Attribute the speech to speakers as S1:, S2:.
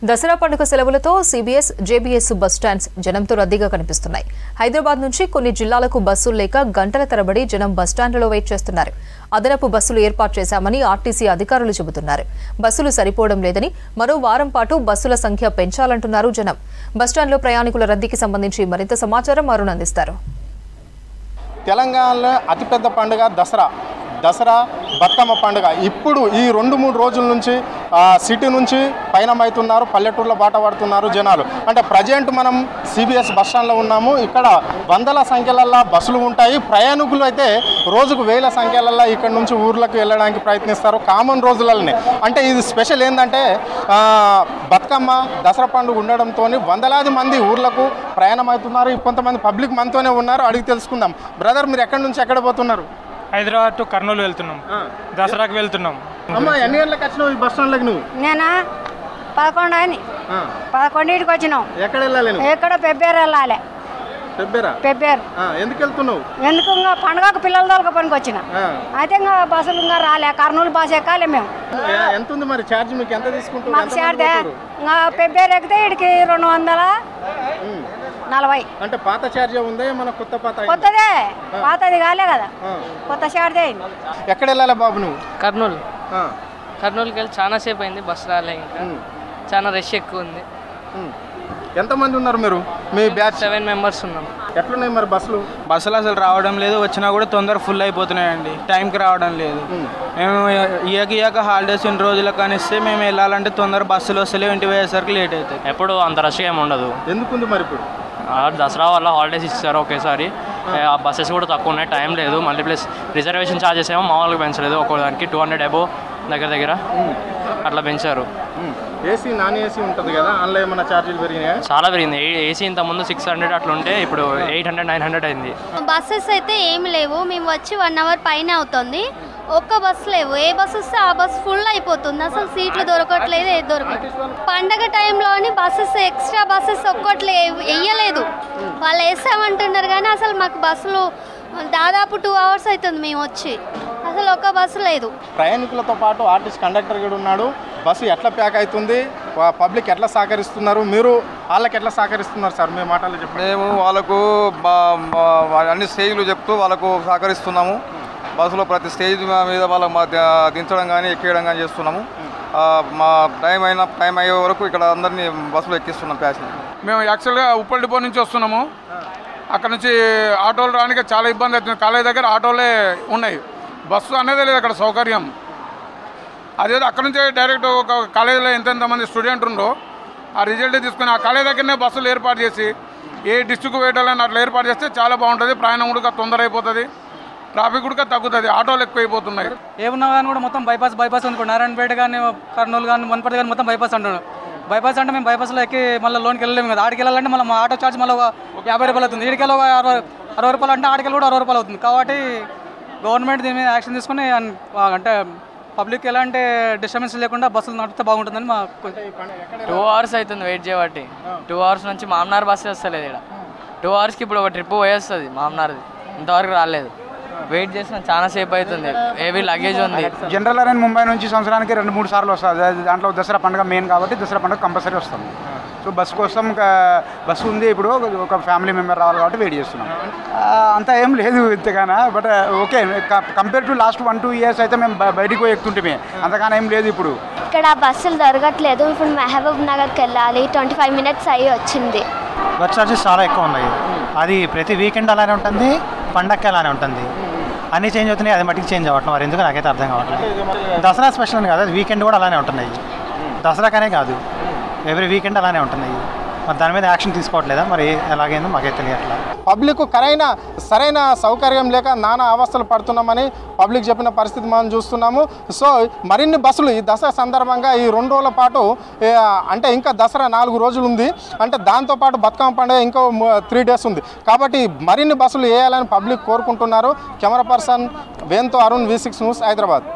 S1: దసరా పండుగ సెలవులతో CBS, JBS bus stands జనంతో రద్దీగా కనిపిస్తున్నాయి. హైదరాబాద్ నుంచి కొన్ని జిల్లాలకు బస్సులు లేక గంటల తరబడి జనం బస్టాండ్లలో వెయిట్ చేస్తున్నారు. అదనపు బస్సులు ఏర్పాటు చేశామని ఆర్టీసీ అధికారులు చెబుతున్నారు. బస్సులు సరిపోవడం లేదని, మరో వారం పాటు బస్సుల సంఖ్య పెంచాలంటున్నారు జనం. బస్టాండ్లో ప్రయాణికుల రద్దీకి సంబంధించి మరింత సమాచారం అరుణ్ అందిస్తారు.
S2: తెలంగాణలో అతిపెద్ద పండుగ దసరా బతుకమ్మ పండుగ. ఇప్పుడు ఈ 2-3 రోజుల నుంచి సిటీ నుంచి పయనమవుతున్నారు, పల్లెటూరులో బాట పడుతున్నారు జనాలు. అంటే ప్రజెంట్ మనం సిబిఎస్ బస్ స్టాండ్లో ఉన్నాము. ఇక్కడ వందల సంఖ్యలల్లో బస్సులు ఉంటాయి. ప్రయాణికులు అయితే రోజుకు వేల సంఖ్యలల్లో ఇక్కడ నుంచి ఊర్లకు వెళ్ళడానికి ప్రయత్నిస్తారు కామన్ రోజులలోనే. అంటే ఇది స్పెషల్ ఏంటంటే బతుకమ్మ దసరా పండుగ ఉండడంతో వందలాది మంది ఊర్లకు ప్రయాణం అవుతున్నారు. కొంతమంది పబ్లిక్ మనతోనే ఉన్నారు, అడిగి తెలుసుకుందాం. బ్రదర్, మీరు ఎక్కడి నుంచి ఎక్కడ పోతున్నారు?
S3: హైదరాబాద్ టు కర్నూలు వెళ్తున్నాం, దసరాకి వెళ్తున్నాం.
S2: అమ్మా, ఎన్ని గంటలకు వచ్చినావు ఈ బస్ స్టాండ్లోకి? నువ్వు
S4: నేనా 11 అని 11కి వచ్చినాం.
S2: ఎక్కడ వెళ్ళాలి?
S4: ఎక్కడ పెబ్బేరు వెళ్ళాలి. పెబ్బేరు
S2: ఎందుకు వెళ్తున్నావు?
S4: ఎందుకు ఇంకా పండుగకు పిల్లల దొరక పనికి వచ్చిన. అయితే ఇంకా బస్సులు ఇంకా రాలే. కర్నూలు బస్సు ఎక్కాలి మేము.
S2: ఎంత ఉంది మరి ఛార్జ్? మీకు ఎంత తీసుకుంటారు?
S4: మాకు ఛార్జ్ ఇంకా పెబ్బేరు ఎక్కితే ఇడికి 240.
S2: అంటే పాత ఛార్జ్ ఉందా? మన
S4: కొత్తదే, పాతది కాలే కదా, కొత్త ఛార్జే.
S2: ఎక్కడ వెళ్ళాలి బాబు నువ్వు?
S5: కర్నూలుకి వెళ్ళి చాలా సేపు అయింది, బస్సు రాలే. ఇంకా చాలా రష్ ఎక్కువ ఉంది.
S2: ఎంతమంది ఉన్నారు మీరు? మీ బ్యాచ్
S5: 7 మెంబర్స్ ఉన్నాం.
S2: ఎట్లున్నాయి మరి బస్సులు?
S6: బస్సులు అసలు రావడం లేదు, వచ్చినా కూడా తొందర ఫుల్ అయిపోతున్నాయండి, టైంకి రావడం లేదు. మేము ఇయక హాలిడేస్ 2 రోజులకు కానిస్తే మేము వెళ్ళాలంటే తొందర బస్సులు వస్తలేవు, ఇంటికి పోయేసరికి లేట్ అవుతుంది.
S5: ఎప్పుడు అంత రష్గా ఏమి ఉండదు.
S2: ఎందుకుంది మరి ఇప్పుడు?
S5: దసరా వల్ల హాలిడేస్ ఇచ్చారు ఒకేసారి. ఆ బస్సెస్ కూడా తక్కువ ఉన్నాయి, టైం లేదు. మళ్ళీ ప్లస్ రిజర్వేషన్ ఛార్జెస్ ఏమో మామూలుగా పెంచలేదు, ఒక్కోదానికి 200 అబోవ్ దగ్గర అట్లా పెంచారు.
S2: ఏసీ నాన్ ఏసీ ఉంటుంది కదా, అందులో ఏమైనా ఛార్జీలు పెరిగినాయా?
S5: చాలా పెరిగింది. ఏసీ ఇంత ముందు 600 అట్లా ఉంటే ఇప్పుడు 800-900 అయింది.
S7: బస్సెస్ అయితే ఏమి లేవు. మేము వచ్చి 1 అవర్ పైన అవుతుంది, ఒక్క బస్సు లేవు. ఏ బస్సు వస్తే ఆ బస్సు ఫుల్ అయిపోతుంది, అసలు సీట్లు దొరకట్లేదు, ఏది దొరకట్లేదు. పండగ టైంలోని బస్సెస్ ఎక్స్ట్రా బస్సెస్ ఒక్కట్లే వేయలేదు. వాళ్ళు వేస్తామంటున్నారు కానీ అసలు మాకు బస్సులు దాదాపు 2 అవర్స్ అవుతుంది మేము వచ్చి, అసలు ఒక్క బస్సు లేదు.
S2: ప్రయాణికులతో పాటు ఆర్టీసీ కండక్టర్ కూడా ఉన్నాడు. బస్సు ఎట్లా ప్యాక్ అవుతుంది, పబ్లిక్ ఎట్లా సహకరిస్తున్నారు, మీరు వాళ్ళకి ఎట్లా సహకరిస్తున్నారు సార్? మీ మాటలు చెప్పండి.
S8: మేము వాళ్ళకు అన్ని స్టేజ్లు చెప్తూ వాళ్ళకు సహకరిస్తున్నాము. బస్సులో ప్రతి స్టేజ్ మీద వాళ్ళకు దించడం కానీ ఎక్కేయడం కానీ చేస్తున్నాము. మా టైం అయ్యే వరకు ఇక్కడ అందరినీ బస్సులో ఎక్కిస్తున్నాం ప్యాసింజర్.
S9: మేము యాక్చువల్గా ఉప్పల్ డిపో నుంచి వస్తున్నాము. అక్కడ నుంచి ఆటోలు రానికి చాలా ఇబ్బంది అవుతుంది. కాలేజ్ దగ్గర ఆటోలే ఉన్నాయి, బస్సు అనేది లేదు అక్కడ సౌకర్యం. అదేదో అక్కడ నుంచి డైరెక్ట్ ఒక కాలేజీలో ఎంతమంది స్టూడెంట్ ఉండో ఆ రిజల్ట్ తీసుకుని ఆ కాలేజ్ దగ్గరనే బస్సులు ఏర్పాటు చేసి ఏ డిస్ట్రిక్ట్ వేయటాలని అట్లా ఏర్పాటు చేస్తే చాలా బాగుంటుంది. ప్రయాణం కూడా తొందర అయిపోతుంది, ట్రాఫిక్ కూడా తగ్గుతుంది, ఆటోలు ఎక్కువైపోతున్నాయి.
S6: ఏమన్నా కానీ కూడా మొత్తం బైపాస్ ఉంది. నారాయణపేట కానీ కర్నూలు కానీ వనపర్తి కానీ మొత్తం బైపాస్ అంటున్నాం. బైపాస్ అంటే మేము బైపాస్లో ఎక్కి మళ్ళీ లోన్కి వెళ్ళలేము కదా. ఆడికి వెళ్ళాలంటే మళ్ళీ మా ఆటో ఛార్జ్ మళ్ళీ 50 రూపాయలు అవుతుంది. ఈడికెళ్ళి 60 రూపాయలు అంటే ఆడికెళ్ళి కూడా 60 రూపాయలు అవుతుంది. కాబట్టి గవర్నమెంట్ దీని మీద యాక్షన్ తీసుకుని అంటే పబ్లిక్ ఎలాంటి డిస్టర్బెన్స్ లేకుండా బస్సులు నడిపితే బాగుంటుందని మా
S5: 2 అవర్స్ అవుతుంది వెయిట్ చేయబట్టి. 2 అవర్స్ నుంచి మామనార్ బస్సు వస్తలేదు ఇక్కడ. 2 అవర్స్కి ఇప్పుడు ఒక ట్రిప్ పోయేస్తుంది మామనార్ది, ఇంతవరకు రాలేదు. వెయిట్ చేసిన చాలా సేపు అవుతుంది, హెవీ లగేజ్ ఉంది.
S6: జనరల్ అరైన్ ముంబై నుంచి సంవత్సరానికి 2-3 సార్లు వస్తుంది. దాంట్లో దసరా పండుగ మెయిన్ కాబట్టి దసరా పండుగ కంపల్సరీ వస్తుంది. సో బస్ కోసం బస్సు ఉంది. ఇప్పుడు ఒక ఫ్యామిలీ మెంబర్ రావాలి కాబట్టి వెయిట్ చేస్తున్నాం. అంతా ఏం లేదు ఇంతగానా, but okay compare to last 1-2 years అయితే మేము బయటికి పోయి ఎక్కుతుంటే అంతగానే ఏం లేదు. ఇప్పుడు
S7: ఇక్కడ బస్సులు దొరకట్లేదు. ఇప్పుడు మహబూబ్ నగర్కి వెళ్ళాలి, 25 మినిట్స్ అయ్యి వచ్చింది.
S10: బస్ ఛార్జెస్ చాలా ఎక్కువ ఉన్నాయి. అది ప్రతి వీకెండ్ అలానే ఉంటుంది, పండగకి అలానే ఉంటుంది. అన్నీ చేంజ్ అవుతున్నాయి, అది మట్టికి చేంజ్ అవ్వట్లేదు. మరి ఎందుకు నాకైతే అర్థం కావట్లేదు. దసరా స్పెషల్ అని కాదు, వీకెండ్ కూడా అలానే ఉంటున్నాయి. దసరాకనే కాదు, ఎవ్రీ వీకెండ్ అలానే ఉంటున్నాయి. మరి దాని మీద యాక్షన్ తీసుకోవట్లేదా? మరి ఎలాగైందో మాకైతే తెలియట్లా.
S2: పబ్లిక్ సరైన సౌకర్యం లేక నానా అవస్థలు పడుతున్నామని పబ్లిక్ చెప్పిన పరిస్థితి మనం చూస్తున్నాము. సో మరిన్ని బస్సులు ఈ దసరా సందర్భంగా ఈ 2 రోజుల పాటు, అంటే ఇంకా దసరా 4 రోజులు ఉంది, అంటే దాంతోపాటు బతుకమ్మ పండుగ ఇంకో 3 డేస్ ఉంది. కాబట్టి మరిన్ని బస్సులు వేయాలని పబ్లిక్ కోరుకుంటున్నారు. కెమెరా పర్సన్ వేన్తో అరుణ్, V6 న్యూస్, హైదరాబాద్.